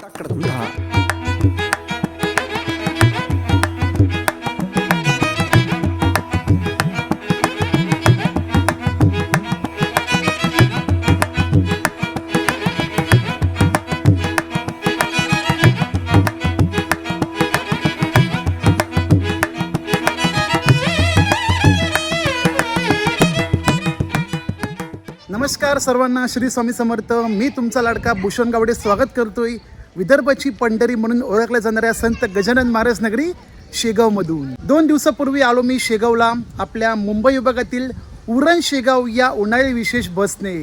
नमस्कार सर्वांना, श्री स्वामी समर्थ. मी तुमचा लाडका भूषण गावडे स्वागत करतोय विदर्भाची पंढरी म्हणून ओळखल्या जाणाऱ्या संत गजानन महाराज नगरी शेगावमधून. 2 दिवसापूर्वी आलो मी शेगावला. आपल्या मुंबई विभागातील उरण शेगाव या उन्हाळी विशेष बसने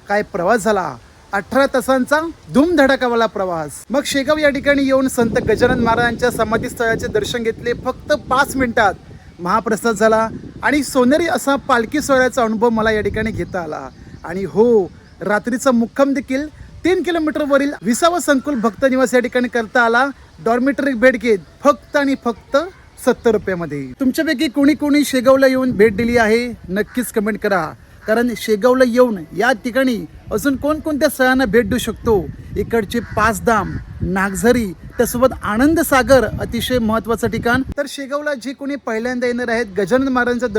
काय प्रवास झाला, 18 तासांचा धूमधडाकावाला प्रवास. मग शेगाव या ठिकाणी येऊन संत गजानन महाराजांच्या समाधीस्थळाचे दर्शन घेतले. फक्त 5 मिनिटात महाप्रसाद झाला आणि सोनेरी असा पालखी सोहळ्याचा अनुभव मला या ठिकाणी घेता आला. आणि हो, रात्रीचा मुक्काम देखील 3 किलोमीटरवरील विसावा संकुल भक्त निवास या ठिकाणी करता आला. डॉर्मेटरी भेट घेत फक्त आणि फक्त 70 रुपयामध्ये. तुमच्यापैकी कोणी कोणी शेगावला येऊन भेट दिली आहे नक्कीच कमेंट करा. कारण शेगावला येऊन या ठिकाणी अजून कोणकोणत्या स्थळांना भेट देऊ शकतो. इकडचे 5 धाम, नागझरी, त्यासोबत आनंद सागर अतिशय महत्त्वाचं ठिकाण. तर शेगावला जे कोणी पहिल्यांदा येणार आहेत गजानन महाराजांचं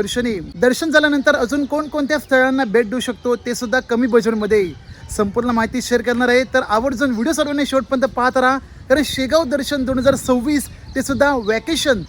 दर्शन झाल्यानंतर अजून कोणकोणत्या स्थळांना भेट देऊ शकतो ते सुद्धा कमी बजेटमध्ये संपूर्ण माहिती शेअर करणार आहे. तर आवर्जून व्हिडिओ सर्वांनी शेवटपर्यंत पाहत राहा. कारण शेगाव दर्शन 2026 ते सुद्धा वॅकेशन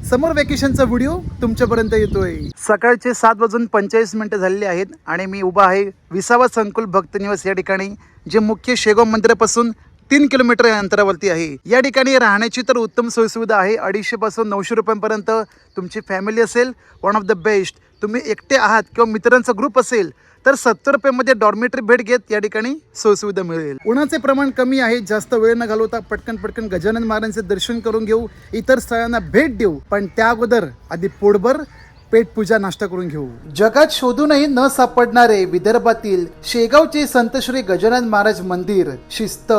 #समर वॅकेशनचा व्हिडिओ तुमच्यापर्यंत येतोय. सकाळचे 7:45 झालेले आहेत आणि मी उभा आहे विसावा संकुल भक्त निवास या ठिकाणी, जे मुख्य शेगाव मंदिरापासून 3 किलोमीटर अंतरावरती आहे. या ठिकाणी राहण्याची तर उत्तम सोयीसुविधा आहे. 250 पासून 900 रुपयांपर्यंत तुमची फॅमिली असेल, वन ऑफ द बेस्ट. तुम्ही एकटे आहात किंवा मित्रांचा ग्रुप असेल तर 70 रुपयामध्ये डॉर्मेटरी भेट घेत या ठिकाणी सोयीसुविधा मिळेल. उन्हाचे प्रमाण कमी आहे. जास्त वेळ न घालवता पटकन गजानन महाराजांचे दर्शन करून घेऊ, इतर स्थळांना भेट देऊ. पण त्या अगोदर आधी पोटभर पेटपूजा नाश्ता करून घेऊ. जगात शोधूनही न सापडणारे विदर्भातील शेगावचे संत श्री गजानन महाराज मंदिर. शिस्त,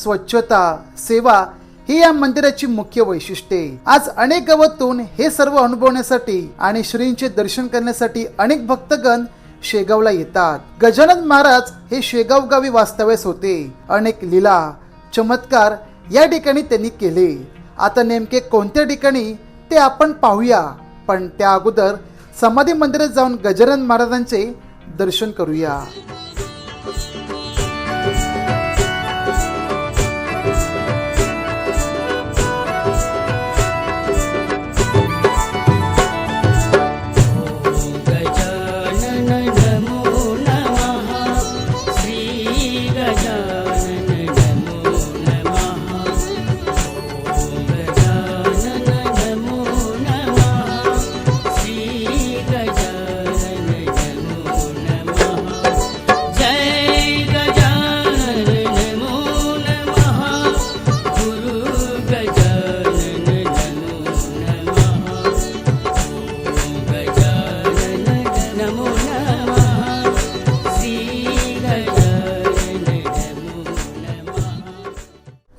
स्वच्छता, सेवा ही या मंदिराची मुख्य वैशिष्ट्ये. आज अनेक गावातून हे सर्व अनुभवण्यासाठी आणि श्रींचे दर्शन करण्यासाठी अनेक भक्तगण शेगावला येतात. गजानन महाराज हे शेगाव गावी वास्तव्यास होते. अनेक लीला, चमत्कार या ठिकाणी त्यांनी केले. आता नेमके कोणत्या ठिकाणी ते आपण पाहूया. पण त्या अगोदर समाधी मंदिरात जाऊन गजानन महाराजांचे दर्शन करूया.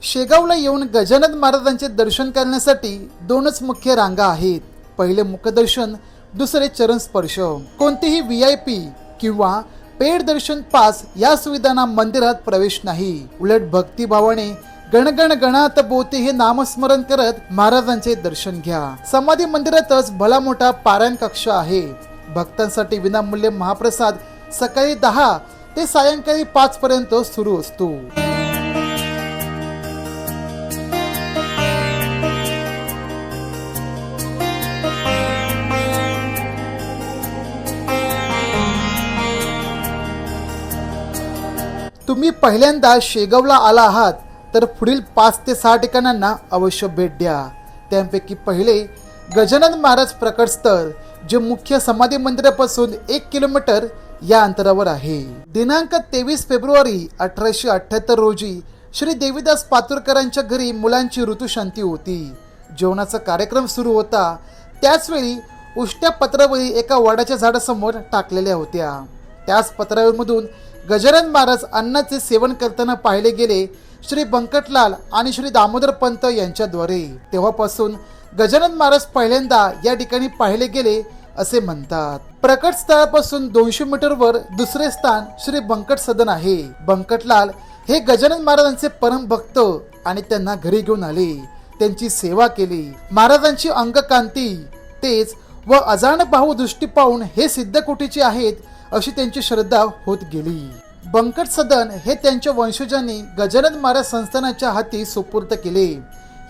शेगावला येऊन गजानन महाराजांचे दर्शन करण्यासाठी 2च मुख्य रांगा आहेत. पहिले मुखदर्शन, दुसरे चरण स्पर्श. कोणतेही VIP किंवा पेड दर्शन पास या सुविधांना मंदिरात प्रवेश नाही. उलट भक्तिभावाने गणगण गणात बोते हे नामस्मरण करत महाराजांचे दर्शन घ्या. समाधी मंदिरातच भला मोठा पारायण कक्ष आहे. भक्तांसाठी विनामूल्य महाप्रसाद सकाळी 10 ते सायंकाळी 5 पर्यंत सुरू असतो. तुम्ही पहिल्यांदा शेगावला आला आहात तर पुढील 5 ते 6 ठिकाणांना अवश्य भेट द्या. त्यांपैकी पहिले गजानन महाराज प्रकट स्थळ, जे मुख्य समाधी मंदिरापासून 1 किलोमीटर या अंतरावर आहे. दिनांक 23 फेब्रुवारी 1878 रोजी श्री देवीदास पातुरकरांच्या घरी मुलांची ऋतुशांती होती. जेवणाचा कार्यक्रम सुरू होता. त्याचवेळी उष्ट्या पत्रावळी एका वडाच्या झाडासमोर टाकलेल्या होत्या. त्याच पत्रावळीमधून गजानन महाराज अन्नाचे सेवन करताना पाहिले गेले श्री बंकटलाल आणि श्री दामोदर पंत यांच्याद्वारे. तेव्हापासून गजानन महाराज पहिल्यांदा या ठिकाणी पाहिले गेले असे म्हणतात. प्रकट स्थळापासून 200 मीटरवर दुसरे स्थान श्री बंकट सदन आहे. बंकटलाल हे गजानन महाराजांचे परम भक्त आणि त्यांना घरी घेऊन आले, त्यांची सेवा केली. महाराजांची अंगकांती तेज व अजाण भाऊ दृष्टी पाहून हे सिद्धकोटीचे आहेत अशी त्यांची श्रद्धा होत गेली. बंकट सदन हे त्यांच्या वंशजांनी गजानन महाराज संस्थानाच्या हाती सुपूर्द केले.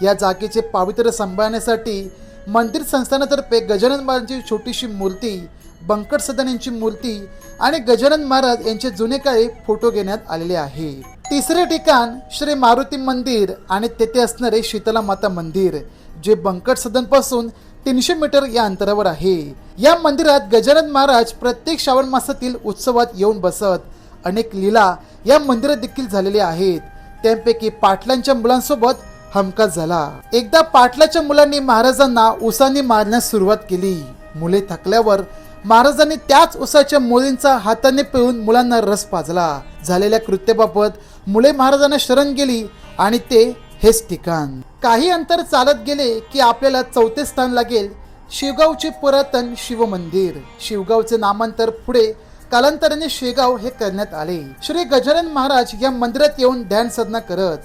या जागेचे पावित्र्य सांभाळण्यासाठी मंदिर संस्थानातर्फे गजानन महाराजांची छोटीशी मूर्ती, बंकट सदन यांची मूर्ती आणि गजानन महाराज यांचे जुने काळी फोटो घेण्यात आलेले आहे. तिसरे ठिकाण श्री मारुती मंदिर आणि तेथे असणारे शीतला माता मंदिर, जे बंकट सदन पासून 300 मीटर या अंतरावर आहे. या मंदिरात गजानन महाराज प्रत्येक श्रावण मासातील उत्सवात येऊन बसत. अनेक लीला या मंदिरात देखील झालेल्या आहेत. त्यापैकी पाटलांच्या मुलांसोबत हमखास झाला. एकदा पाटलाच्या मुलांनी महाराजांना उसाने मारण्यास सुरुवात केली. मुले थकल्यावर महाराजांनी त्याच उसाच्या मोळींचा हाताने पिळून मुलांना रस पाजला. झालेल्या कृत्याबाबत मुले महाराजांना शरण गेली आणि ते हेच ठिकाण. काही अंतर चालत गेले की आपल्याला चौथे स्थान लागेल शिवगावचे पुरातन शिव मंदिर. शिवगावचे नामांतर पुढे कालांतराने शेगाव हे करण्यात आले. श्री गजानन महाराज या मंदिरात येऊन ध्यान साधना करत.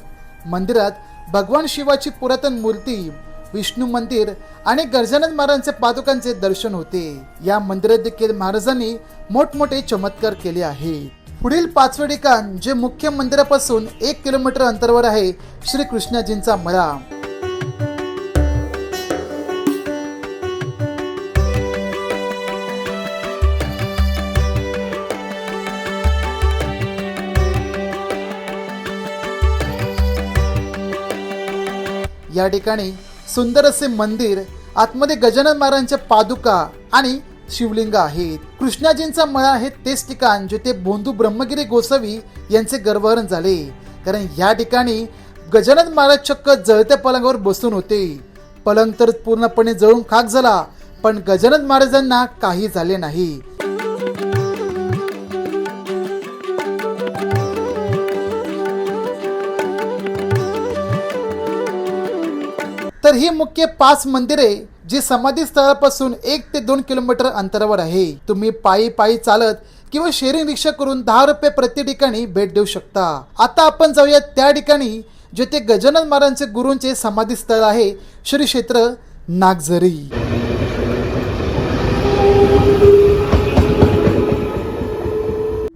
मंदिरात भगवान शिवाची पुरातन मूर्ती, विष्णू मंदिर आणि गजानन महाराजांचे पादुकांचे दर्शन होते. या मंदिरात देखील महाराजांनी मोठमोठे चमत्कार केले आहेत. पुढील 5वे ठिकाण जे मुख्य मंदिरापासून 1 किलोमीटर अंतरावर आहे, श्री कृष्णाजींचा मळा. या ठिकाणी सुंदर असे मंदिर, आतमध्ये गजानन महाराजांच्या पादुका आणि शिवलिंग आहेत. कृष्णाजींचा मळा हे तेच ठिकाण जिथे बोंधू ब्रह्मगिरी गोसावी यांचे गर्भहरण झाले. कारण या ठिकाणी गजानन महाराज चक्क जळत्या पलंगावर बसून होते. पलंग तर पूर्णपणे जळून खाक झाला, पण गजानन महाराजांना काही झाले नाही. तर ही मुख्य 5 मंदिरे जी समाधी स्थळापासून 1 ते 2 किलोमीटर अंतरावर आहे. तुम्ही पायी चालत किंवा शेअरिंग रिक्षा करून 10 रुपये प्रति ठिकाणी भेट देऊ शकता. आता आपण जाऊया त्या ठिकाणी जेथे गजानन महाराजांचे गुरूंचे समाधी स्थळ आहे, श्री क्षेत्र नागझरी.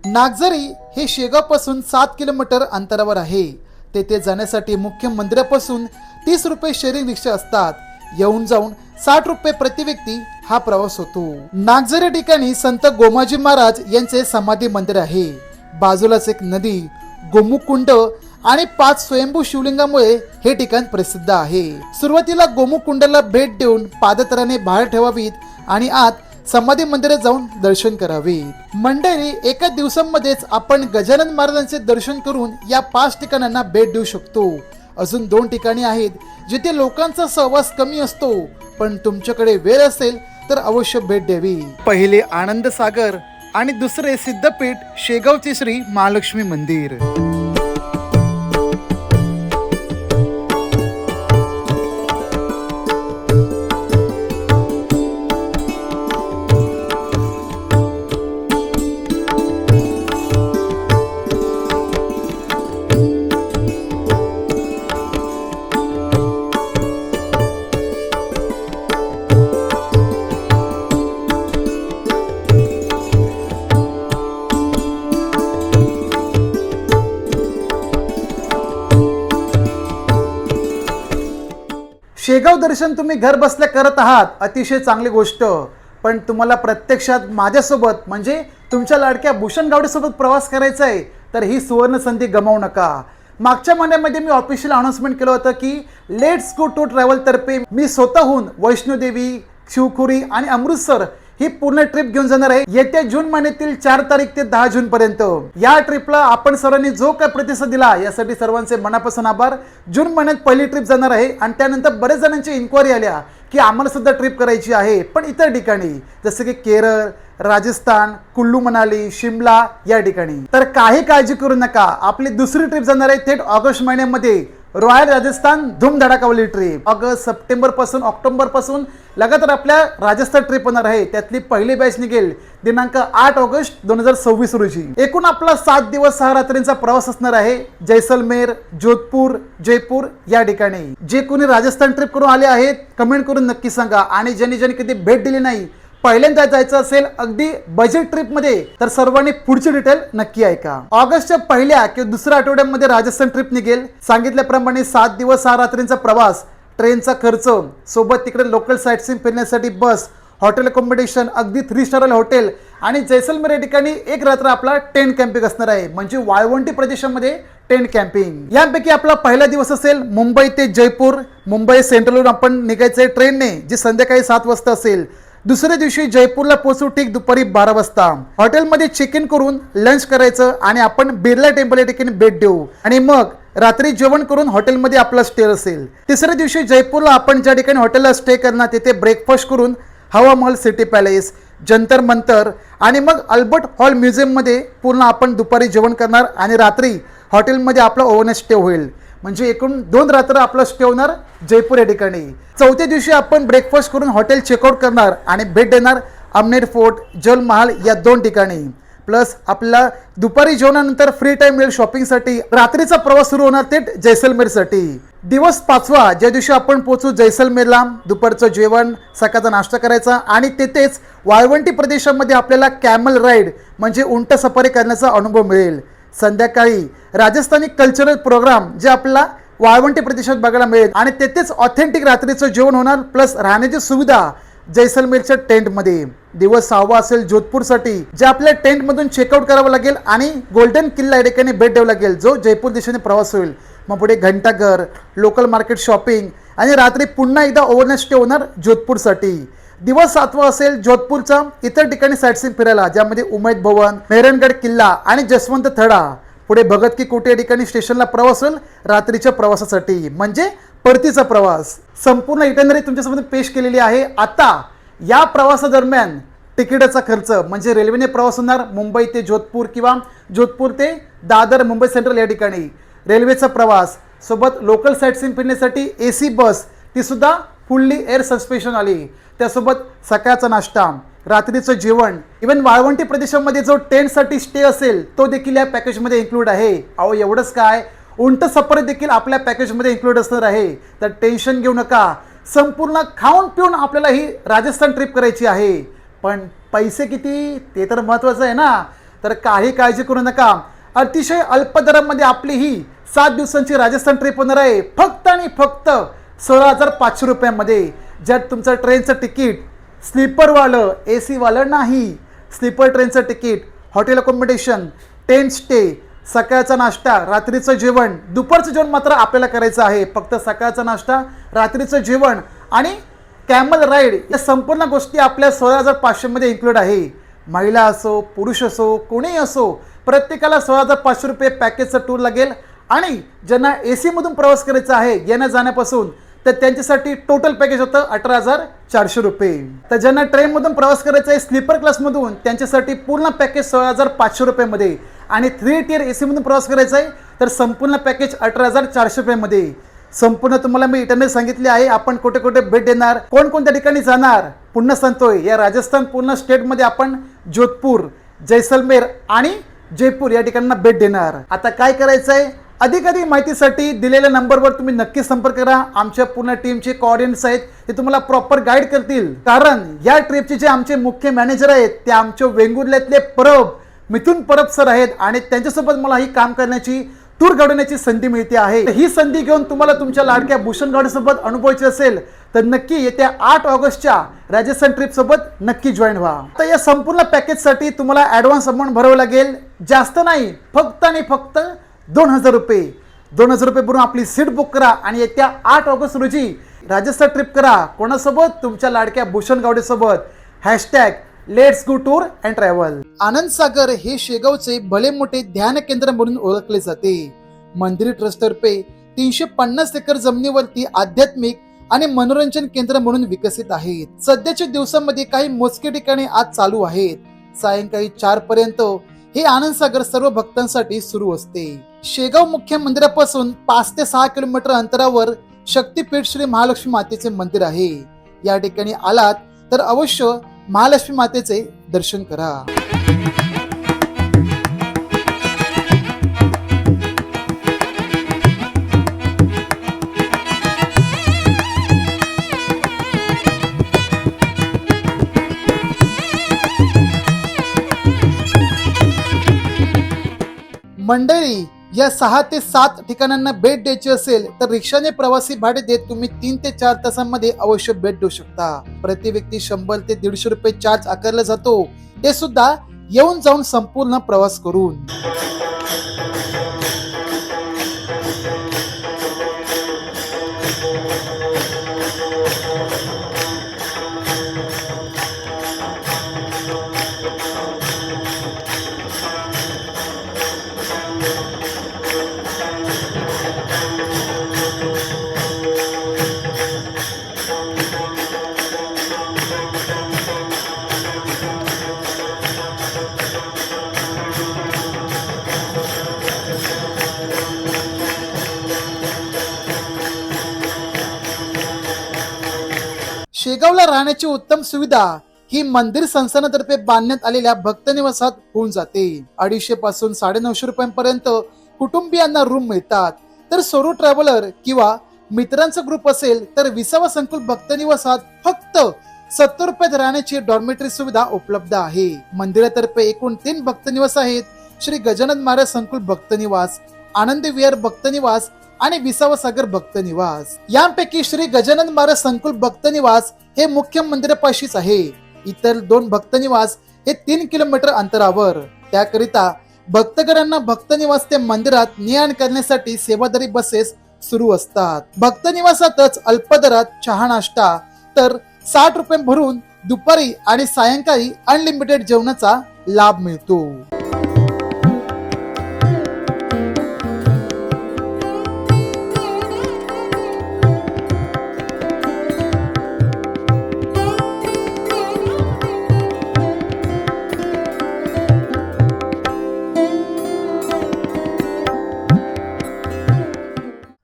नागझरी हे शेगाव पासून 7 किलोमीटर अंतरावर आहे. तेथे जाण्यासाठी मुख्य मंदिरापासून 30 रुपये शेअरिंग रिक्षा असतात. येऊन जाऊन 60 रुपये प्रति व्यक्ती हा प्रवास होतो. नागझरी ठिकाणी संत गोमाजी महाराज यांचे समाधी मंदिर आहे. बाजूलाच एक नदी, गोमुखकुंड आणि 5 स्वयंभू शिवलिंगामुळे हे ठिकाण प्रसिद्ध आहे. सुरुवातीला गोमुखकुंडाला भेट देऊन पादत्राणे बाहेर ठेवावीत आणि आत समाधी मंदिरात जाऊन दर्शन करावे. मंडळी, एका दिवसामध्येच आपण गजानन महाराजांचे दर्शन करून या 5 ठिकाणांना भेट देऊ शकतो. अजून 2 ठिकाणी आहेत जिथे लोकांचा सहवास कमी असतो, पण तुमच्याकडे वेळ असेल तर अवश्य भेट द्यावी. पहिले आनंद सागर आणि दुसरे सिद्धपीठ शेगावचे श्री महालक्ष्मी मंदिर. शेगाव दर्शन तुम्ही घर बसल्या करत आहात, अतिशय चांगली गोष्ट. पण तुम्हाला प्रत्यक्षात माझ्यासोबत म्हणजे तुमच्या लाडक्या भूषण गावडेसोबत प्रवास करायचा आहे, तर ही सुवर्ण संधी गमावू नका. मागच्या महिन्यामध्ये मी ऑफिशियल अनाउन्समेंट केलं होतं की लेट्स गो टू ट्रॅव्हल तर्फे मी स्वतःहून वैष्णोदेवी, शिवखुरी आणि अमृतसर ही पूर्ण ट्रिप घेऊन जाणार आहे येत्या जून महिन्यातील 4 तारीख ते 10 जून पर्यंत. या ट्रिपला आपण सर्वांनी जो काय प्रतिसाद दिला यासाठी सर्वांचे मनापासून आभार. जून महिन्यात पहिली ट्रिप जाणार आहे आणि त्यानंतर बरेच जणांची इन्क्वायरी आल्या की आम्हाला सुद्धा ट्रिप करायची आहे, पण इतर ठिकाणी जसं की केरळ, राजस्थान, कुल्लू मनाली, शिमला या ठिकाणी. तर काही काळजी करू नका, आपली दुसरी ट्रिप जाणार आहे थेट ऑगस्ट महिन्यामध्ये रॉयल राजस्थान धूमधडाकावाली ट्रिप ऑगस्ट सप्टेंबर पासून ऑक्टोबर पासून लगातार आपल्या राजस्थान ट्रिप होणार आहे. त्यातली पहिली बॅच निघेल दिनांक 8 ऑगस्ट 2026 रोजी. एकूण आपला 7 दिवस 6 रात्रींचा प्रवास असणार आहे जैसलमेर, जोधपूर, जयपूर या ठिकाणी. जे कोणी राजस्थान ट्रिप करून आले आहेत कमेंट करून नक्की सांगा. आणि ज्यांनी कधी भेट दिली नाही, पहिल्यांदा जायचं असेल अगदी बजेट ट्रिप मध्ये, तर सर्वांनी पुढची डिटेल नक्की ऐका. ऑगस्टच्या पहिल्या किंवा दुसऱ्या आठवड्यामध्ये राजस्थान ट्रिप निघेल. सांगितल्याप्रमाणे 7 दिवस 6 रात्रींचा प्रवास, ट्रेनचा खर्च, सोबत तिकडे लोकल साईटसीइंग फिरण्यासाठी बस, हॉटेल अकोमोडेशन, अगदी 3 स्टार हॉटेल आणि जैसलमेर या ठिकाणी एक रात्र आपला टेंट कॅम्पिंग असणार आहे. म्हणजे वाळवंटी प्रदेशामध्ये टेंट कॅम्पिंग. यापैकी आपला पहिला दिवस असेल मुंबई ते जयपूर. मुंबई सेंट्रलवरून आपण निघायचंय ट्रेनने, जी संध्याकाळी 7 वाजता असेल. दुसऱ्या दिवशी जयपूरला पोहोचू ठीक दुपारी 12 वाजता. हॉटेलमध्ये चेक इन करून लंच करायचं आणि आपण बिर्ला टेम्पल या ठिकाणी भेट देऊ आणि मग रात्री जेवण करून हॉटेलमध्ये आपला स्टे असेल. तिसऱ्या दिवशी जयपूरला आपण ज्या ठिकाणी हॉटेलला स्टे करणार तिथे ब्रेकफास्ट करून हवा महल, सिटी पॅलेस, जंतर मंतर आणि मग अल्बर्ट हॉल म्युझियममध्ये पूर्ण आपण दुपारी जेवण करणार आणि रात्री हॉटेलमध्ये आपला ओव्हरनाईट स्टे होईल. म्हणजे एकूण 2 रात्र आपला स्टे होणार जयपूर या ठिकाणी. चौथ्या दिवशी आपण ब्रेकफास्ट करून हॉटेल चेकआउट करणार आणि भेट देणार अमनेर फोर्ट, जल महाल या 2 ठिकाणी. प्लस आपल्याला दुपारी जेवणानंतर फ्री टाइम मिळेल शॉपिंगसाठी. रात्रीचा प्रवास सुरू होणार थेट जैसलमेरसाठी. दिवस 5वा, ज्या दिवशी आपण पोहोचू जैसलमेरला, दुपारचं जेवण, सकाळचा नाश्ता करायचा आणि तेथेच वाळवंटी प्रदेशामध्ये आपल्याला कॅमल राईड म्हणजे उंट सफारी करण्याचा अनुभव मिळेल. संध्याकाळी राजस्थानी कल्चरल प्रोग्राम जे आपल्याला वाळवंटी प्रदेशात बघायला मिळेल आणि तेथेच ऑथेंटिक रात्रीचं जेवण होणार. प्लस राहण्याची सुविधा जैसलमेरच्या टेंटमध्ये. दिवस 6वा असेल जोधपूरसाठी, जे आपल्या टेंटमधून चेकआउट करावं लागेल आणि गोल्डन किल्ला या ठिकाणी भेट द्यावं लागेल, जो जयपूर दिशेने प्रवास होईल. मग पुढे घंटाघर, लोकल मार्केट, शॉपिंग आणि रात्री पुन्हा एकदा ओव्हरनाईट स्टे होणार जोधपूरसाठी. दिवस 7वा असेल जोधपूरचा इतर ठिकाणी साईटसीइंग फिरायला, ज्यामध्ये उमेद भवन, मेहरणगड किल्ला आणि जसवंत थडा. पुढे भगत की कोठी या ठिकाणी स्टेशनला प्रवास होईल रात्रीच्या प्रवासासाठी, म्हणजे परतीचा प्रवास. संपूर्ण इटनरी तुमच्यासमोर पेश केलेली आहे. आता या प्रवासादरम्यान तिकिटाचा खर्च म्हणजे रेल्वेने प्रवास होणार मुंबई ते जोधपूर किंवा जोधपूर ते दादर, मुंबई सेंट्रल या ठिकाणी. रेल्वेचा प्रवास सोबत लोकल साईटसीइंग फिरण्यासाठी AC बस, ती सुद्धा फुल्ली एअर सस्पेन्शन आली. त्यासोबत सकाळचा नाश्ता, रात्रीचं जेवण, इव्हन वाळवंटी प्रदेशामध्ये जो टेंटसाठी स्टे असेल तो देखील या पॅकेजमध्ये इन्क्लूड आहे. अहो एवढंच काय, उंट सफर देखील आपल्या पॅकेजमध्ये इन्क्लूड असणार आहे. तर टेन्शन घेऊ नका, संपूर्ण खाऊन पिऊन आपल्याला ही राजस्थान ट्रिप करायची आहे. पण पैसे किती ते तर महत्त्वाचं आहे ना. तर काही काळजी करू नका, अतिशय अल्प दरामध्ये आपली ही 7 दिवसांची राजस्थान ट्रिप होणार आहे. फक्त आणि फक्त 16,500 रुपयांमध्ये. ज्यात तुमचं ट्रेनचं तिकीट स्लीपरवालं, AC वालं नाही, स्लीपर ट्रेनचं ticket, hotel accommodation, tent stay, सकाळचा नाश्ता, रात्रीचं जेवण. दुपारचं जेवण मात्र आपल्याला करायचं आहे. फक्त सकाळचा नाश्ता, रात्रीचं जेवण आणि कॅमल राईड या संपूर्ण गोष्टी आपल्या 16,500 मध्ये इन्क्लूड आहे. महिला असो, पुरुष असो, कोणीही असो, प्रत्येकाला 16,500 रुपये पॅकेजचं टूर लागेल. आणि ज्यांना AC मधून प्रवास करायचा आहे येण्या जाण्यापासून, तर त्यांच्यासाठी टोटल पॅकेज होतं 18,400 रुपये. तर ज्यांना ट्रेनमधून प्रवास करायचा आहे स्लीपर क्लासमधून, त्यांच्यासाठी पूर्ण पॅकेज 16,500 रुपयामध्ये. आणि 3 टियर AC मधून प्रवास करायचा आहे तर संपूर्ण पॅकेज 18,400 रुपयामध्ये. संपूर्ण तुम्हाला मी इटरनेट सांगितले आहे आपण कुठे कुठे भेट देणार, कोणकोणत्या ठिकाणी जाणार. पुन्हा सांगतोय, या राजस्थान पूर्ण स्टेटमध्ये आपण जोधपूर, जैसलमेर आणि जयपूर या ठिकाणांना भेट देणार. आता काय करायचं आहे, अधिक माहितीसाठी दिलेल्या नंबरवर तुम्ही नक्की संपर्क करा. आमच्या पूर्ण टीमचे कोऑर्डिनेट्स आहेत, ते तुम्हाला प्रॉपर गाईड करतील. कारण या ट्रिपचे जे आमचे मुख्य मॅनेजर आहेत ते आमच्या वेंगुर्ल्यातले मिथुन परब सर आहेत आणि त्यांच्यासोबत मला ही काम करण्याची, टूर घडवण्याची संधी मिळते आहे. ही संधी घेऊन तुम्हाला तुमच्या लाडक्या भूषण गावडेसोबत अनुभवायची असेल तर नक्की येत्या 8 ऑगस्टच्या राजस्थान ट्रिप सोबत नक्की जॉईन व्हा. तर या संपूर्ण पॅकेजसाठी तुम्हाला ॲडव्हान्स अमाऊंट भरावं लागेल. जास्त नाही, फक्त आणि फक्त 2,000 रुपये. 2,000 रुपये भरून आपली सीट बुक करा आणि येत्या 8 ऑगस्ट रोजी राजस्थान ट्रिप करा. कोणासोबत? तुमच्या लाडक्या भूषण गावडेसोबत. #Let's go tour and travel. Anand Sagar हे शेगावचे भले मोठे ध्यान केंद्र म्हणून ओळखले जाते. मंदिर ट्रस्टतर्फे 350 एकर जमिनीवरती आध्यात्मिक आणि मनोरंजन केंद्र म्हणून विकसित आहेत. सध्याच्या दिवसामध्ये काही मोजके ठिकाणी आज चालू आहेत. सायंकाळी 4 पर्यंत हे आनंदसागर सर्व भक्तांसाठी सुरू असते. शेगाव मुख्य मंदिरापासून 5 ते 6 किलोमीटर अंतरावर शक्तीपीठ श्री महालक्ष्मी मातेचे मंदिर आहे. या ठिकाणी आलात तर अवश्य महालक्ष्मी मातेचे दर्शन करा. मंडळी, या 6 ते 7 ठिकाणांना भेट द्यायची असेल तर रिक्षाने प्रवासी भाडे देत तुम्ही 3 ते 4 तासांमध्ये अवश्य भेट देऊ शकता. प्रति व्यक्ती 100 ते 150 रुपये चार्ज आकारला जातो, ते सुद्धा येऊन जाऊन संपूर्ण प्रवास करून. शेगावला राहण्याची उत्तम सुविधा ही मंदिर संस्थानातर्फे बांधण्यात आलेल्या भक्त निवासात होऊन जाते. 250 पासून 950 रुपयांपर्यंत कुटुंबियांना रूम मिळतात. तर सोलो ट्रॅव्हलर किंवा मित्रांचा ग्रुप असेल तर 20वा संकुल भक्त निवासात फक्त 70 रुपयात राहण्याची डॉर्मेटरी सुविधा उपलब्ध आहे. मंदिरातर्फे एकूण 3 भक्त निवास आहेत. श्री गजानन महाराज संकुल भक्त निवास, आनंदी विहार भक्त निवास आणि 20वा सागर भक्त निवास. यांपैकी श्री गजानन महाराज संकुल भक्त निवास हे मुख्य मंदिरापाशीच आहे. इतर 2 भक्त निवास हे 3 किलोमीटर अंतरावर. त्याकरिता भक्तगणांना भक्त निवास ते मंदिरात ने-आण करण्यासाठी सेवादारी बसेस सुरू असतात. भक्त निवासातच अल्प दरात चहा नाश्ता तर 60 रुपये भरून दुपारी आणि सायंकाळी अनलिमिटेड जेवणाचा लाभ मिळतो.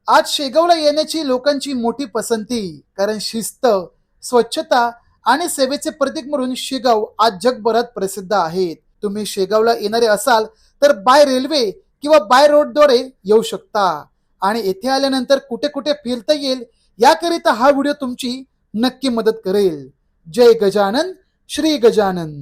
आज शेगावला येण्याची लोकांची मोठी पसंती, कारण शिस्त, स्वच्छता आणि सेवेचे प्रतीक म्हणून शेगाव आज जगभरात प्रसिद्ध आहेत. तुम्ही शेगावला येणारे असाल तर बाय रेल्वे किंवा बाय रोडद्वारे येऊ शकता आणि येथे आल्यानंतर कुठे कुठे फिरता येईल याकरिता हा व्हिडिओ तुमची नक्की मदत करेल. जय गजानन, श्री गजानन.